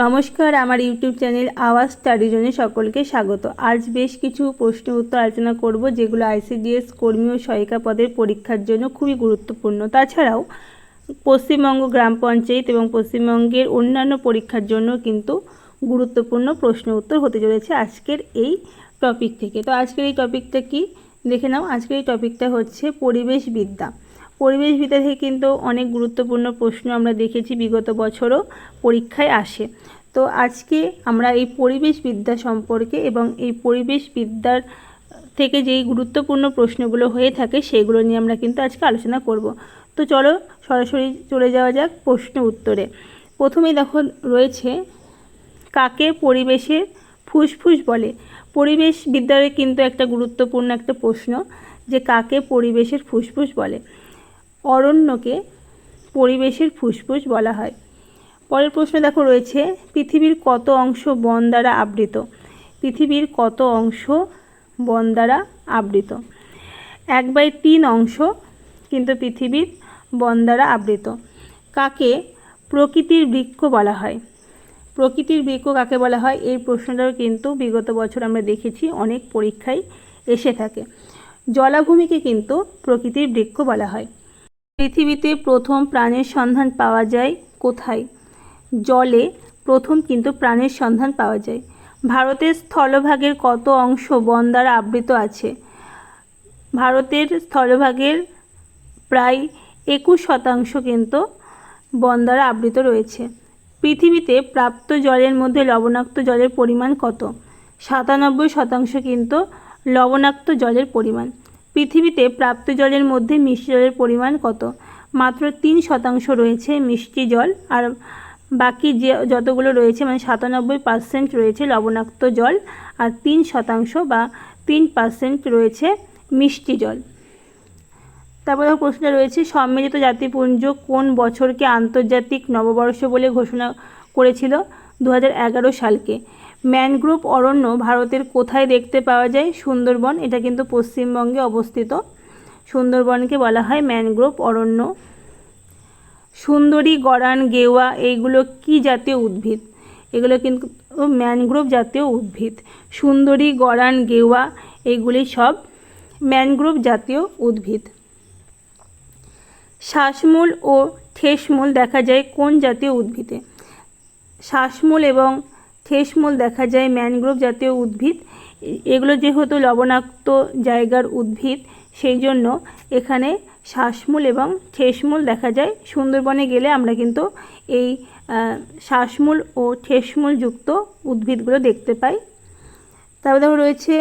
নমস্কার, আমার YouTube channel আওয়াজ স্টাডি জোনে সকলকে স্বাগত। আজ বেশ কিছু প্রশ্ন উত্তর আলোচনা করব যেগুলো আইসিডিএস কর্মী ও সহায়িকা পদের পরীক্ষার জন্য খুবই গুরুত্বপূর্ণ। তাছাড়াও পশ্চিমবঙ্গ গ্রাম পঞ্চায়েত এবং পশ্চিমবঙ্গের অন্যান্য পরীক্ষার জন্য কিন্তু গুরুত্বপূর্ণ প্রশ্ন উত্তর হতে চলেছে আজকের এই টপিক থেকে। তো আজকের এই টপিকটা কি দেখে নাও। আজকের এই টপিকটা হচ্ছে পরিবেশবিদ্যা। পরিবেশবিদ্যা থেকে কিন্তু অনেক গুরুত্বপূর্ণ প্রশ্ন আমরা দেখেছি, বিগত বছরও পরীক্ষায় আসে। তো আজকে আমরা এই পরিবেশবিদ্যা সম্পর্কে এবং এই পরিবেশবিদ্যার থেকে যেই গুরুত্বপূর্ণ প্রশ্নগুলো হয়ে থাকে সেগুলো নিয়ে আমরা কিন্তু আজকে আলোচনা করব। তো চলো সরাসরি চলে যাওয়া যাক প্রশ্ন উত্তরে। প্রথমেই দেখো রয়েছে, কাকে পরিবেশের ফুসফুস বলে? পরিবেশবিদ্যার কিন্তু একটা গুরুত্বপূর্ণ একটা প্রশ্ন যে কাকে পরিবেশের ফুসফুস বলে। অরণ্যকে পরিবেশের ফুসফুস বলা হয়। পরের প্রশ্ন দেখো রয়েছে, পৃথিবীর কত অংশ বন দ্বারা আবৃত? পৃথিবীর কত অংশ বন দ্বারা আবৃত? 1/3 অংশ কিন্তু পৃথিবীর বন দ্বারা আবৃত। কাকে প্রকৃতির বৃক্ষ বলা হয়? প্রকৃতির বৃক্ষ কাকে বলা হয়? এই প্রশ্নটাও কিন্তু বিগত বছর আমরা দেখেছি অনেক পরীক্ষায় এসে থাকে। জলাভূমিকে কিন্তু প্রকৃতির বৃক্ষ বলা হয়। পৃথিবীতে প্রথম প্রাণের সন্ধান পাওয়া যায় কোথায়? জলে প্রথম কিন্তু প্রাণের সন্ধান পাওয়া যায়। ভারতের স্থলভাগের কত অংশ বন দ্বারা আবৃত আছে? ভারতের স্থলভাগের প্রায় 21% কিন্তু বন দ্বারা আবৃত রয়েছে। পৃথিবীতে প্রাপ্ত জলের মধ্যে লবণাক্ত জলের পরিমাণ কত? 97% কিন্তু লবণাক্ত জলের পরিমাণ। পৃথিবীতে প্রাপ্ত জলের মধ্যে মিষ্টি জলের পরিমাণ কত? মাত্র 3% রয়েছে মিষ্টি জল, আর বাকি যে যতগুলো রয়েছে মানে 97% রয়েছে লবণাক্ত জল, আর 3% বা 3% রয়েছে মিষ্টি জল। তারপরে প্রশ্ন রয়েছে, সম্মিলিত জাতিপুঞ্জ কোন বছরকে আন্তর্জাতিক নববর্ষ বলে ঘোষণা করেছিল? 2011 সালকে। ম্যানগ্রোভ অরণ্য ভারতের কোথায় দেখতে পাওয়া যায়? সুন্দরবন। এটা কিন্তু পশ্চিমবঙ্গে অবস্থিত। সুন্দরবনকে বলা হয় ম্যানগ্রোভ অরণ্য। সুন্দরী, গরান, গেওয়া এইগুলো কি জাতীয় উদ্ভিদ? এগুলো কিন্তু ম্যানগ্রোভ জাতীয় উদ্ভিদ। সুন্দরী, গরান, গেওয়া এইগুলি সব ম্যানগ্রোভ জাতীয় উদ্ভিদ। শ্বাসমূল ও ঠেসমূল দেখা যায় কোন জাতীয় উদ্ভিদে? শ্বাসমূল এবং ঠেসমূল দেখা যায় ম্যানগ্রোভ জাতীয় উদ্ভিদ। এগুলো যেহেতু লবণাক্ত জায়গার উদ্ভিদ সেই জন্য এখানে শ্বাসমূল এবং ঠেসমূল দেখা যায়। সুন্দরবনে গেলে আমরা কিন্তু এই শ্বাসমূল ও ঠেসমূল যুক্ত উদ্ভিদগুলো দেখতে পাই। তারপরে রয়েছে,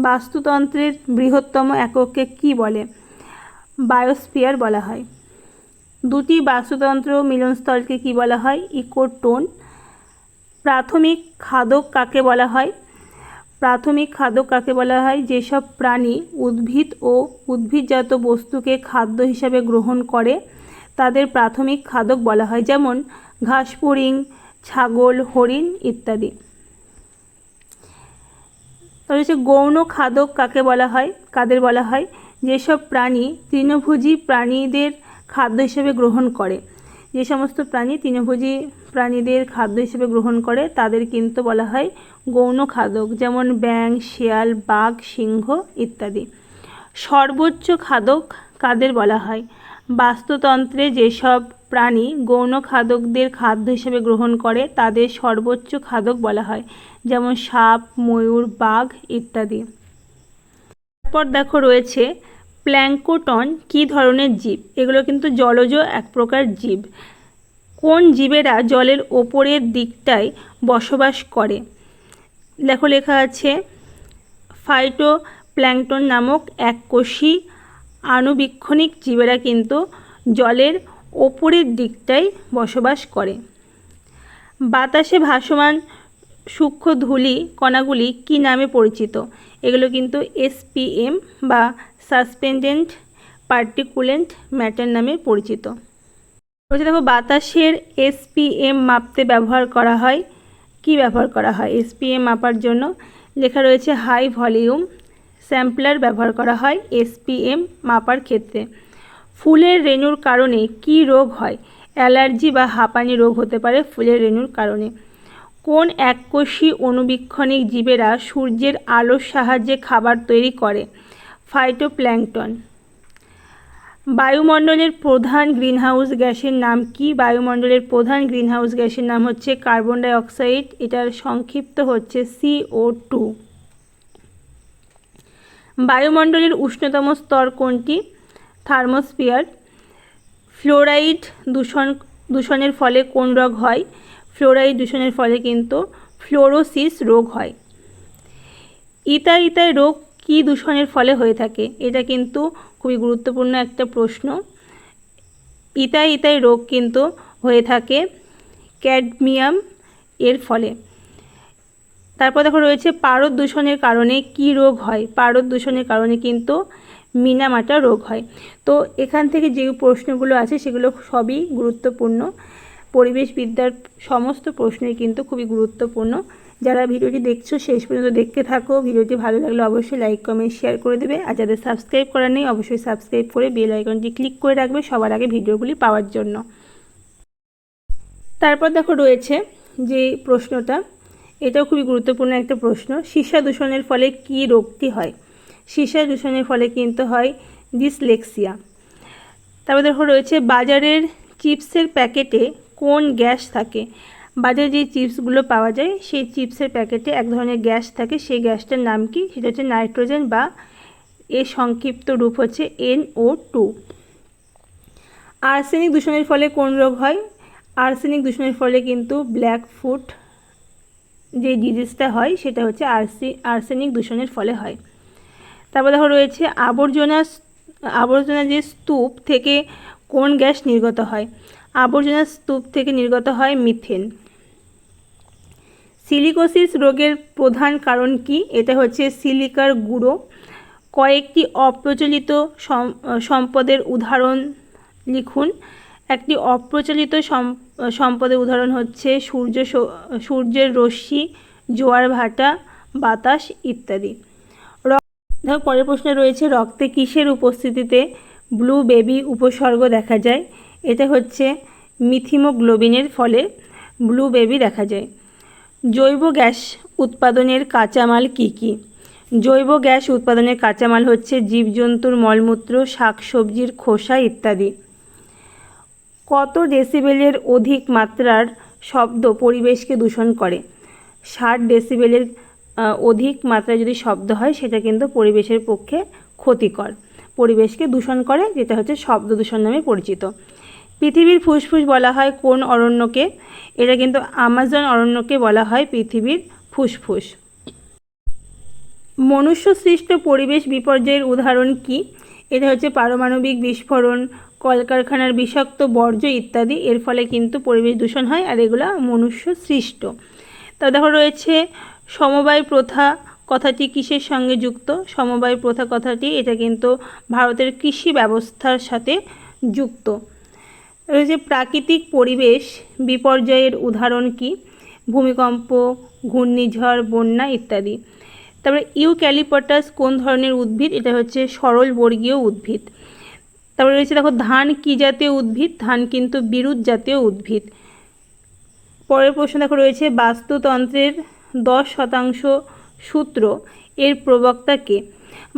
বাস্তুতন্ত্রের বৃহত্তম একককে কি বলে? বায়োস্ফিয়ার বলা হয়। দুটি বাস্তুতন্ত্র মিলনস্থলকে কি বলা হয়? ইকোটোন। প্রাথমিক খাদক কাকে বলা হয়? প্রাথমিক খাদক কাকে বলা হয়? যেসব প্রাণী উদ্ভিদ ও উদ্ভিদজাত বস্তুকে খাদ্য হিসাবে গ্রহণ করে তাদের প্রাথমিক খাদক বলা হয়, যেমন ঘাসফড়িং, ছাগল, হরিণ ইত্যাদি। তাহলে হচ্ছে গৌণ খাদক কাকে বলা হয়? কাদের বলা হয়? যেসব প্রাণী তৃণভোজী প্রাণীদের খাদ্য হিসেবে গ্রহণ করে। যে সমস্ত প্রাণী তৃণভোজী প্রাণীদের খাদ্য হিসেবে গ্রহণ করে তাদের কিন্তু বলা হয় গৌণ খাদক, যেমন ব্যাঙ, শেয়াল, বাঘ, সিংহ ইত্যাদি। সর্বোচ্চ খাদক কাদের বলা হয়? বাস্তুতন্ত্রে যেসব প্রাণী গৌণ খাদকদের খাদ্য হিসেবে গ্রহণ করে তাদের সর্বোচ্চ খাদক বলা হয়, যেমন সাপ, ময়ূর, বাঘ ইত্যাদি। তারপর দেখো রয়েছে, প্ল্যাঙ্কটন কী ধরনের জীব? এগুলো কিন্তু জলজ এক প্রকার জীব। কোন জীবেরা জলের ওপরের দিকটায় বসবাস করে? দেখো লেখা আছে, ফাইটোপ্ল্যাঙ্কটন নামক এককোষী আণুবীক্ষণিক জীবেরা কিন্তু জলের ওপরের দিকটায় বসবাস করে। বাতাসে ভাসমান সূক্ষ্ম ধূলি কণাগুলি কি নামে পরিচিত? এগুলো কিন্তু SPM বা সাসপেন্ডেড পার্টিকুলেট ম্যাটার নামে পরিচিত। দেখো, বাতাসের SPM মাপতে ব্যবহার করা হয়। কি ব্যবহার করা হয় SPM মাপার জন্য? লেখা রয়েছে, হাই ভলিউম স্যাম্পলার ব্যবহার করা হয় SPM মাপার ক্ষেত্রে। ফুলের রেণুর কারণে কি রোগ হয়? অ্যালার্জি বা হাঁপানি রোগ হতে পারে ফুলের রেণুর কারণে। কোন এককোষী অণুবীক্ষণিক জীবেরা সূর্যের আলোর সাহায্যে খাবার তৈরি করে? ফাইটোপ্ল্যাঙ্কটন। বায়ুমণ্ডলের প্রধান গ্রিনহাউস গ্যাসের নাম কি? বায়ুমণ্ডলের প্রধান গ্রিনহাউস গ্যাসের নাম হচ্ছে কার্বন ডাই অক্সাইড, এটার সংক্ষিপ্ত হচ্ছে CO2। বায়ুমণ্ডলের উষ্ণতম স্তর কোনটি? থার্মোস্ফিয়ার। ফ্লোরাইড দূষণের ফলে কোন রোগ হয়? ফ্লোরাইড দূষণের ফলে কিন্তু ফ্লোরোসিস রোগ হয়। ইতাই রোগ কি দূষণের ফলে হয়ে থাকে? এটা কিন্তু খুবই গুরুত্বপূর্ণ একটা প্রশ্ন। ইতাই রোগ কিন্তু হয়ে থাকে ক্যাডমিয়াম এর ফলে। তারপর দেখো রয়েছে পারদ দূষণের কারণে কি রোগ হয়? পারদ দূষণের কারণে কিন্তু মিনামাটা রোগ হয়। তো এখান থেকে যে প্রশ্নগুলো আছে সেগুলো সবই গুরুত্বপূর্ণ। পরিবেশবিদ্যার সমস্ত প্রশ্নই কিন্তু খুবই গুরুত্বপূর্ণ। যারা ভিডিওটি দেখছো শেষ পর্যন্ত দেখতে থাকো। ভিডিওটি ভালো লাগলে অবশ্যই লাইক কমেন্ট শেয়ার করে দেবে, আর যাদের সাবস্ক্রাইব করা নেই অবশ্যই সাবস্ক্রাইব করে বেল আইকনটি ক্লিক করে রাখবে সবার আগে ভিডিওগুলি পাওয়ার জন্য। তারপর দেখো রয়েছে যে প্রশ্নটা, এটাও খুবই গুরুত্বপূর্ণ একটা প্রশ্ন। সীসা দূষণের ফলে কি রোগটি হয়? সীসা দূষণের ফলে কিন্তু হয় ডিসলেক্সিয়া। তারপর দেখো রয়েছে বাজারের চিপসের প্যাকেটে কোন গ্যাস থাকে? বাজারে যে চিপসগুলো পাওয়া যায় সেই চিপসের প্যাকেটে এক ধরনের গ্যাস থাকে, সেই গ্যাসটার নাম কি? সেটা হচ্ছে নাইট্রোজেন, বা এর সংক্ষিপ্ত রূপ হচ্ছে NO2। আর্সেনিক দূষণের ফলে কোন রোগ হয়? আর্সেনিক দূষণের ফলে কিন্তু ব্ল্যাক ফুট যে ডিজিজটা হয় সেটা হচ্ছে আর্সেনিক দূষণের ফলে হয়। তারপর দেখো রয়েছে আবর্জনা যে স্তূপ থেকে কোন গ্যাস নির্গত হয়? আবর্জনা স্তূপ থেকে নির্গত হয় মিথেন। সিলিকোসিস রোগের প্রধান কারণ কি? এটা হচ্ছে সিলিকার গুঁড়ো। কয়েকটি অপ্রচলিত সম্পদের উদাহরণ লিখুন। একটি অপ্রচলিত সম্পদের উদাহরণ হচ্ছে সূর্যের রশ্মি, জোয়ার ভাটা, বাতাস ইত্যাদি। দেখো পরের প্রশ্নে রয়েছে রক্তে কিসের উপস্থিতিতে ব্লু বেবি উপসর্গ দেখা যায়? এটা হচ্ছে মিথিমোগ্লোবিনের ফলে ব্লু বেবি দেখা যায়। জৈব গ্যাস উৎপাদনের কাঁচামাল কি কি? জৈব গ্যাস উৎপাদনের কাঁচামাল হচ্ছে জীবজন্তুর মলমূত্র, শাকসবজির খোসা ইত্যাদি। কত ডেসিবেলের অধিক মাত্রার শব্দ পরিবেশকে দূষণ করে? 60 ডেসিবেলের অধিক মাত্রায় যদি শব্দ হয় সেটা কিন্তু পরিবেশের পক্ষে ক্ষতিকর, পরিবেশকে দূষণ করে, যেটা হচ্ছে শব্দ দূষণ নামে পরিচিত। পৃথিবীর ফুসফুস বলা হয় কোন অরণ্যকে? এটা কিন্তু আমাজন অরণ্যকে বলা হয় পৃথিবীর ফুসফুস। মনুষ্য সৃষ্ট পরিবেশ বিপর্যয়ের উদাহরণ কি? এটা হচ্ছে পারমাণবিক বিস্ফোরণ, কলকারখানার বিষাক্ত বর্জ্য ইত্যাদি। এর ফলে কিন্তু পরিবেশ দূষণ হয়, আর এগুলো মনুষ্য সৃষ্ট। তা দেখো রয়েছে সমবায় প্রথা কথাটি কিসের সঙ্গে যুক্ত? সমবায় প্রথা কথাটি এটা কিন্তু ভারতের কৃষি ব্যবস্থার সাথে যুক্ত। রয়েছে প্রাকৃতিক পরিবেশ বিপর্যয়ের উদাহরণ কি? ভূমিকম্প, ঘূর্ণিঝড়, বন্যা ইত্যাদি। তারপরে ইউক্যালিপটাস কোন ধরনের উদ্ভিদ? এটা হচ্ছে সরলবর্গীয় উদ্ভিদ। তারপরে রয়েছে দেখো ধান কি জাতীয় উদ্ভিদ? ধান কিন্তু বিরুৎ জাতীয় উদ্ভিদ। পরের প্রশ্ন দেখো রয়েছে বাস্তুতন্ত্রের 10% সূত্র এর প্রবক্তা কে?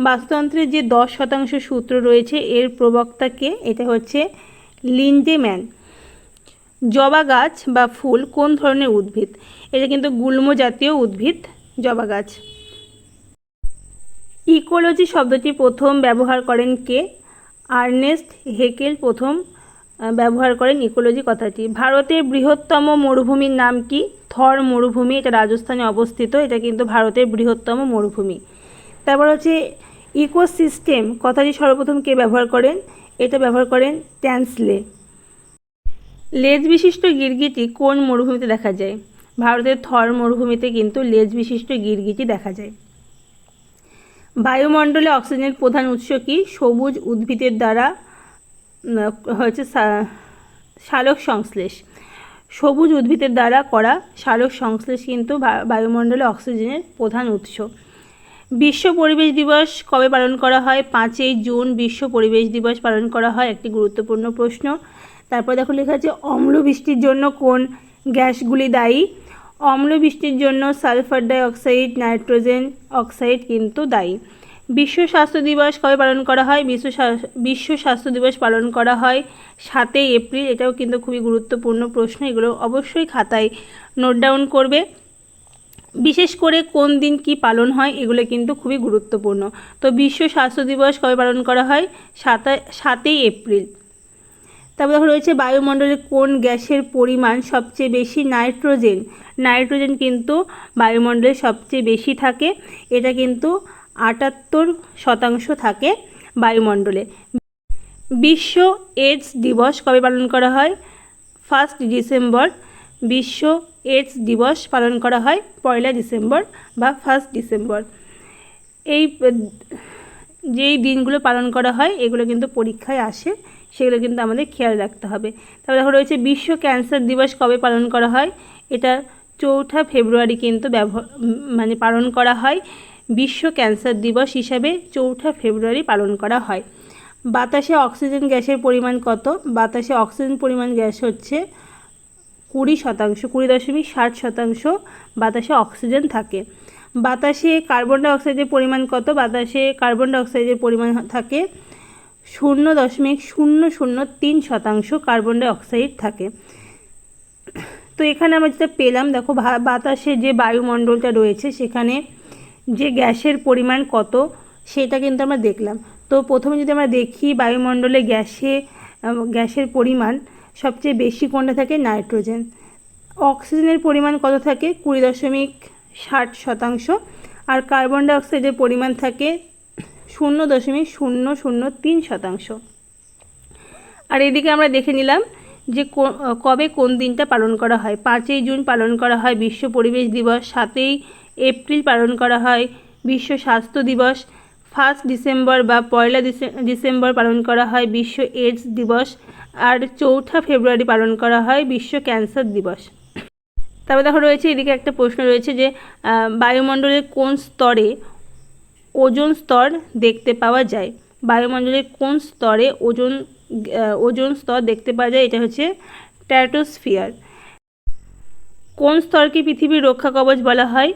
বাস্তুতন্ত্রের যে 10% সূত্র রয়েছে এর প্রবক্তা কে? এটা হচ্ছে লিন্ডেম্যান। জবা গাছ বা ফুল কোন ধরনের উদ্ভিদ? এটা কিন্তু গুল্ম জাতীয় উদ্ভিদ জবা গাছ। ইকোলজি শব্দটি প্রথম ব্যবহার করেন কে? আর্নেস্ট হেকেল প্রথম ব্যবহার করেন ইকোলজি কথাটি। ভারতের বৃহত্তম মরুভূমির নাম কি? থর মরুভূমি, এটা রাজস্থানে অবস্থিত, এটা কিন্তু ভারতের বৃহত্তম মরুভূমি। তারপর হচ্ছে ইকোসিস্টেম কথাটি সর্বপ্রথম কে ব্যবহার করেন? এটা ব্যবহার করেন ট্যান্সলে। লেজ বিশিষ্ট গিরগিটি কোন মরুভূমিতে দেখা যায়? ভারতের থর মরুভূমিতে কিন্তু লেজ বিশিষ্ট গিরগিটি দেখা যায়। বায়ুমণ্ডলে অক্সিজেনের প্রধান উৎস কি? সবুজ উদ্ভিদের দ্বারা হচ্ছে সালোক সংশ্লেষ। সবুজ উদ্ভিদের দ্বারা করা সালোক সংশ্লেষ কিন্তু বায়ুমণ্ডলে অক্সিজেনের প্রধান উৎস। বিশ্ব পরিবেশ দিবস কবে পালন করা হয়? 5ই জুন বিশ্ব পরিবেশ দিবস পালন করা হয়, একটি গুরুত্বপূর্ণ প্রশ্ন। তারপর দেখো লেখা আছে অম্ল বৃষ্টির জন্য কোন গ্যাসগুলি দায়ী? অম্লবৃষ্টির জন্য sulphur die oxide, nitrogen oxide কিন্তু দায়ী। বিশ্ব স্বাস্থ্য দিবস কবে পালন করা হয়? বিশ্ব স্বাস্থ্য দিবস পালন করা হয় 7ই এপ্রিল। এটাও কিন্তু খুবই গুরুত্বপূর্ণ প্রশ্ন, এগুলো অবশ্যই খাতায় নোট ডাউন করবে। বিশেষ করে কোন দিন কি পালন হয় এগুলো কিন্তু খুবই গুরুত্বপূর্ণ। তো বিশ্ব স্বাস্থ্য দিবস কবে পালন করা হয়? 7ই এপ্রিল। তারপর দেখো রয়েছে বায়ুমণ্ডলে কোন গ্যাসের পরিমাণ সবচেয়ে বেশি? নাইট্রোজেন। নাইট্রোজেন কিন্তু বায়ুমণ্ডলে সবচেয়ে বেশি থাকে, এটা কিন্তু 78% থাকে বায়ুমণ্ডলে। বিশ্ব এইডস দিবস কবে পালন করা হয়? 1 ডিসেম্বর। বিশ্ব এইডস দিবস পালন করা হয় 1 ডিসেম্বর বা 1 ডিসেম্বর। এই যেই দিনগুলো পালন করা হয় এগুলো কিন্তু পরীক্ষায় আসে, সেগুলো কিন্তু আমাদের খেয়াল রাখতে হবে। তারপর দেখো রয়েছে বিশ্ব ক্যান্সার দিবস কবে পালন করা হয়? এটা 4 ফেব্রুয়ারি কিন্তু পালন করা হয়। বিশ্ব ক্যান্সার দিবস হিসাবে 4 ফেব্রুয়ারি পালন করা হয়। বাতাসে অক্সিজেন গ্যাসের পরিমাণ কত? বাতাসে অক্সিজেন পরিমাণ গ্যাস হচ্ছে 20%, 20.60% বাতাসে অক্সিজেন থাকে। বাতাসে কার্বন ডাই অক্সাইডের পরিমাণ কত? বাতাসে কার্বন ডাই অক্সাইডের পরিমাণ থাকে 0.003% কার্বন ডাই অক্সাইড থাকে। তো এখানে আমরা যেটা পেলাম, দেখো বাতাসে যে বায়ুমণ্ডলটা রয়েছে সেখানে যে গ্যাসের পরিমাণ কত সেটা কিন্তু আমরা দেখলাম। তো প্রথমে যদি আমরা দেখি বায়ুমণ্ডলে গ্যাসের পরিমাণ সবচেয়ে বেশি কোনটা থাকে? নাইট্রোজেন। অক্সিজেনের পরিমাণ কত থাকে? 20.60%। আর কার্বন ডাই অক্সাইডের পরিমাণ থাকে 0.003%। আর এদিকে আমরা দেখে নিলাম যে কবে কোন দিনটা পালন করা হয়। 5ই জুন পালন করা হয় বিশ্ব পরিবেশ দিবস। 7ই এপ্রিল পালন করা হয় বিশ্ব স্বাস্থ্য দিবস। 1 ডিসেম্বর বা 1 ডিসেম্বর পালন করা হয় বিশ্ব এইডস দিবস। আর 4 ফেব্রুয়ারি পালন করা হয় বিশ্ব ক্যান্সার দিবস। তারপর দেখো রয়েছে এদিকে একটা প্রশ্ন রয়েছে যে বায়ুমণ্ডলের কোন স্তরে ওজোন স্তর দেখতে পাওয়া যায়? বায়ুমণ্ডলের কোন স্তরে ওজোন স্তর দেখতে পাওয়া যায়? এটা হচ্ছে স্ট্র্যাটোস্ফিয়ার। কোন স্তরকে পৃথিবীর রক্ষা কবচ বলা হয়?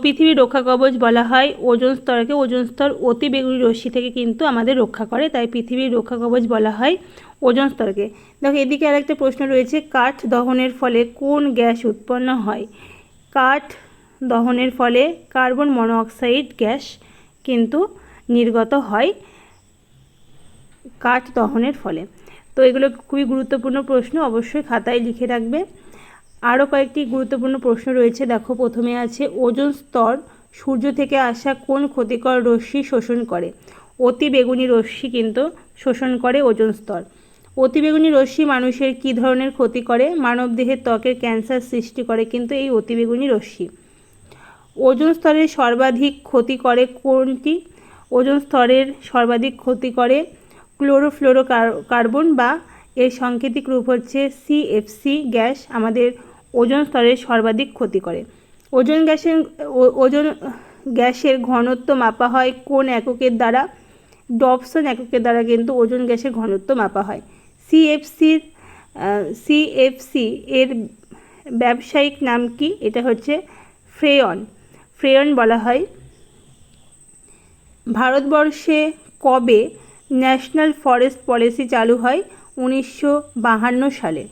পৃথিবীর রক্ষা কবচ বলা হয় ওজোন স্তরকে। ওজোন স্তর অতি বেগুনি রশ্মি থেকে কিন্তু আমাদের রক্ষা করে, তাই পৃথিবীর রক্ষা কবচ বলা হয় ওজোন স্তরকে। দেখো এদিকে আরেকটা প্রশ্ন রয়েছে, কাঠ দহনের ফলে কোন গ্যাস উৎপন্ন হয়? কাঠ দহনের ফলে কার্বন মনোঅক্সাইড গ্যাস কিন্তু নির্গত হয় কাঠ দহনের ফলে। তো এগুলো খুবই গুরুত্বপূর্ণ প্রশ্ন, অবশ্যই খাতায় লিখে রাখবে। আরও কয়েকটি গুরুত্বপূর্ণ প্রশ্ন রয়েছে। দেখো প্রথমে আছে ওজোন স্তর সূর্য থেকে আসা কোন ক্ষতিকর রশ্মি শোষণ করে? অতি বেগুনি রশ্মি কিন্তু শোষণ করে ওজোন স্তর। অতি বেগুনি রশ্মি মানুষের কী ধরনের ক্ষতি করে? মানবদেহের ত্বকের ক্যান্সার সৃষ্টি করে কিন্তু এই অতি বেগুনি রশ্মি। ওজোন স্তরের সর্বাধিক ক্ষতি করে কোনটি? ওজোন স্তরের সর্বাধিক ক্ষতি করে ক্লোরোফ্লোরোকার্বন বা এর সাংকেতিক রূপ হচ্ছে CFC গ্যাস আমাদের ওজোন স্তরের সর্বাধিক ক্ষতি করে। ওজোন গ্যাসের ঘনত্ব মাপা হয় কোন এককের দ্বারা? ডবসন এককের দ্বারা কিন্তু ওজোন গ্যাসের ঘনত্ব মাপা হয়। CFC এর ব্যবসায়িক নাম কি? এটা হচ্ছে ফ্রেয়ন বলা হয়। ভারতবর্ষে কবে ন্যাশনাল ফরেস্ট পলিসি চালু হয়? 1952 সালে।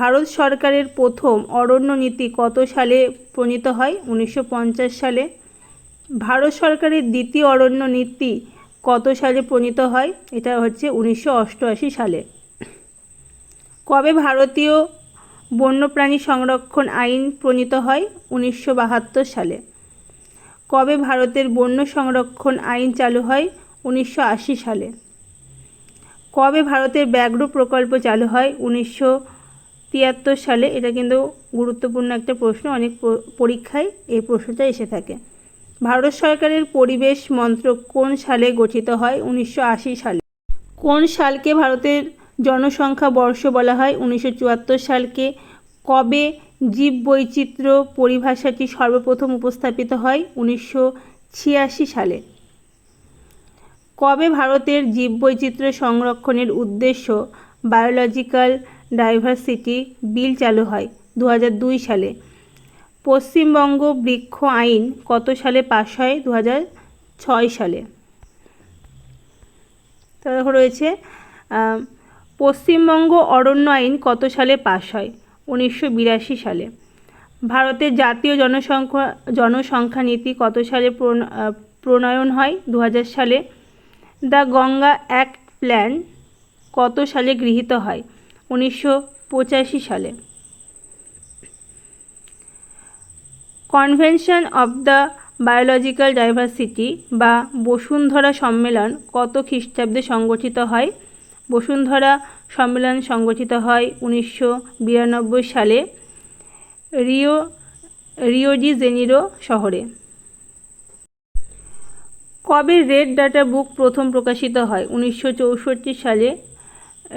ভারত সরকারের প্রথম অরণ্য নীতি কত সালে প্রণীত হয়? 1950 সালে। ভারত সরকারের দ্বিতীয় অরণ্য নীতি কত সালে প্রণীত হয়? এটা হচ্ছে 1988 সালে। কবে ভারতীয় বন্যপ্রাণী সংরক্ষণ আইন প্রণীত হয়? 1972 সালে। কবে ভারতের বন্য সংরক্ষণ আইন চালু হয়? 1980 সালে। কবে ভারতের ব্যাঘ্র প্রকল্প চালু হয়? 1973 সালে। এটা কিন্তু গুরুত্বপূর্ণ একটা প্রশ্ন, অনেক পরীক্ষায় এই প্রশ্নটা এসে থাকে। ভারত সরকারের পরিবেশ মন্ত্রক কোন সালে গঠিত হয়? 1980 সালে। কোন সালকে ভারতের জনসংখ্যা বর্ষ বলা হয়? 1974 সালকে। কবে জীববৈচিত্র্য পরিভাষাটি সর্বপ্রথম উপস্থাপিত হয়? 1986 সালে। কবে ভারতের জীববৈচিত্র্য সংরক্ষণের উদ্দেশ্য বায়োলজিক্যাল ডাইভার্সিটি বিল চালু হয়? 2002 সালে। পশ্চিমবঙ্গ বৃক্ষ আইন কত সালে পাশ হয়? 2006 সালে। তারপর রয়েছে পশ্চিমবঙ্গ অরণ্য আইন কত সালে পাশ হয়? 1982 সালে। ভারতের জাতীয় জনসংখ্যা নীতি কত সালে প্রণয়ন হয়? 2000 সালে। দ্য গঙ্গা অ্যাক্ট প্ল্যান কত সালে গৃহীত হয়? 1985 সালে। Convention of the biological diversity বা বসুন্ধরা সম্মেলন কত খ্রিস্টাব্দে সংগঠিত হয়? বসুন্ধরা সম্মেলন সংগঠিত হয় 1992 সালে রিও ডি জেনিরো শহরে। কবে রেড ডাটা বুক প্রথম প্রকাশিত হয়? 1964 সালে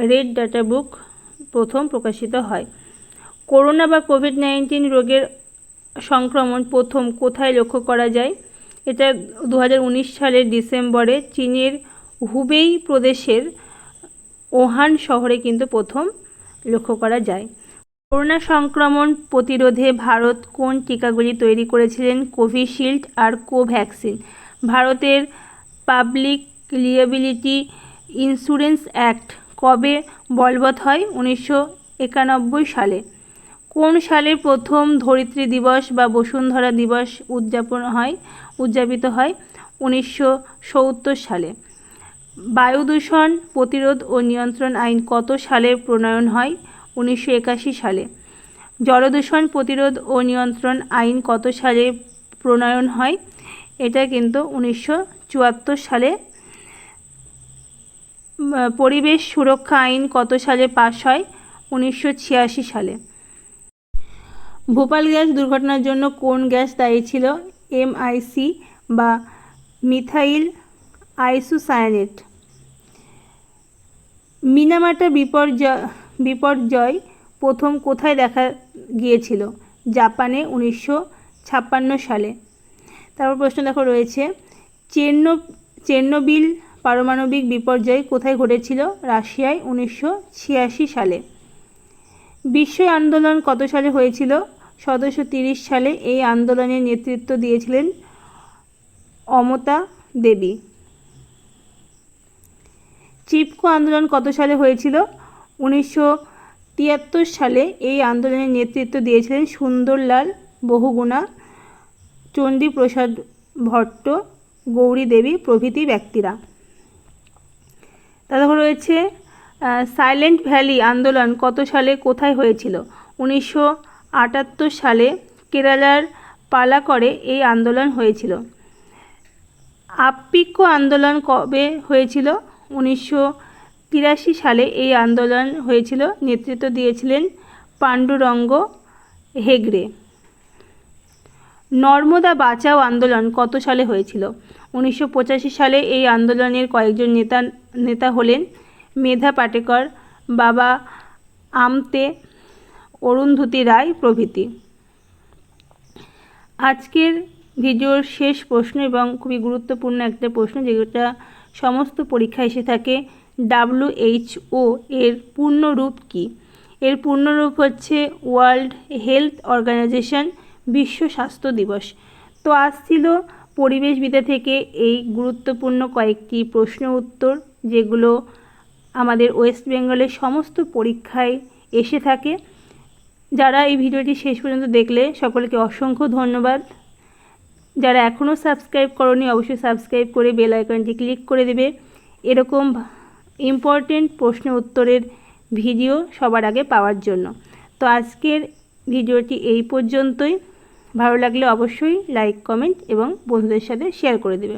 রেড ডাটা বুক প্রথম প্রকাশিত হয়। করোনা বা কোভিড-19 রোগের সংক্রমণ প্রথম কোথায় লক্ষ্য করা যায়? এটা 2019 সালের ডিসেম্বরে চীনের হুবেই প্রদেশের ওহান শহরে কিন্তু প্রথম লক্ষ্য করা যায়। করোনা সংক্রমণ প্রতিরোধে ভারত কোন টিকাগুলি তৈরি করেছিলেন? কোভিশিল্ড আর কোভ্যাক্সিন। ভারতের পাবলিক লিয়াবিলিটি ইন্স্যুরেন্স অ্যাক্ট কবে বলবৎ হয়? 1991 সালে। কোন সালে প্রথম ধরিত্রী দিবস বা বসুন্ধরা দিবস উদযাপিত হয়? 1970 সালে। বায়ু দূষণ প্রতিরোধ ও নিয়ন্ত্রণ আইন কত সালে প্রণয়ন হয়? 1981 সালে। জলদূষণ প্রতিরোধ ও নিয়ন্ত্রণ আইন কত সালে প্রণয়ন হয়? এটা কিন্তু 1974 সালে। পরিবেশ সুরক্ষা আইন কত সালে পাশ হয়? 1986 সালে। ভোপাল গ্যাস দুর্ঘটনার জন্য কোন গ্যাস দায়ী ছিল? MIC বা মিথাইল আইসোসায়ানেট। মিনামাটা বিপর্যয় প্রথম কোথায় দেখা গিয়েছিল? জাপানে 1956 সালে। তারপর প্রশ্ন দেখো রয়েছে চেরনোবিল পারমাণবিক বিপর্যয় কোথায় ঘটেছিল? রাশিয়ায় 1986 সালে। বিশ্ব আন্দোলন কত সালে হয়েছিল? 1730 সালে। এই আন্দোলনের নেতৃত্ব দিয়েছিলেন অমতা দেবী। চিপকো আন্দোলন কত সালে হয়েছিল? 1973 সালে। এই আন্দোলনের নেতৃত্ব দিয়েছিলেন সুন্দরলাল বহুগুণা, চণ্ডী প্রসাদ ভট্ট, গৌরী দেবী প্রভৃতি ব্যক্তিরা। তারপর রয়েছে সাইলেন্ট ভ্যালি আন্দোলন কত সালে কোথায় হয়েছিল? 1978 সালে কেরালার পালাক্কড়ে এই আন্দোলন হয়েছিল। আপ্পিকো আন্দোলন কবে হয়েছিল? 1983 সালে এই আন্দোলন হয়েছিল। নেতৃত্ব দিয়েছিলেন পাণ্ডুরঙ্গ হেগড়ে। নর্মদা বাঁচাও আন্দোলন কত সালে হয়েছিল? 1985 সালে। এই আন্দোলনের কয়েকজন নেতা হলেন মেধা পাটেকর, বাবা আমতে, অরুন্ধতী রায় প্রভৃতি। আজকের ভিডিওর শেষ প্রশ্ন এবং খুবই গুরুত্বপূর্ণ একটা প্রশ্ন, যেটা সমস্ত পরীক্ষা এসে থাকে। WHO এর পূর্ণরূপ কী? এর পূর্ণরূপ হচ্ছে ওয়ার্ল্ড হেলথ অর্গানাইজেশন, বিশ্ব স্বাস্থ্য দিবস। তো আজ ছিল পরিবেশবিদ্যা থেকে এই গুরুত্বপূর্ণ কয়েকটি প্রশ্ন উত্তর, যেগুলো আমাদের ওয়েস্ট বেঙ্গলের সমস্ত পরীক্ষায় এসে থাকে। যারা এই ভিডিওটি শেষ পর্যন্ত দেখলে সকলকে অসংখ্য ধন্যবাদ। যারা এখনও সাবস্ক্রাইব করনি অবশ্যই সাবস্ক্রাইব করে বেল আইকনটি ক্লিক করে দেবে এরকম ইম্পর্টেন্ট প্রশ্ন উত্তরের ভিডিও সবার আগে পাওয়ার জন্য। তো আজকের ভিডিওটি এই পর্যন্তই। ভালো লাগলে অবশ্যই লাইক, কমেন্ট এবং বন্ধুদের সাথে শেয়ার করে দেবে।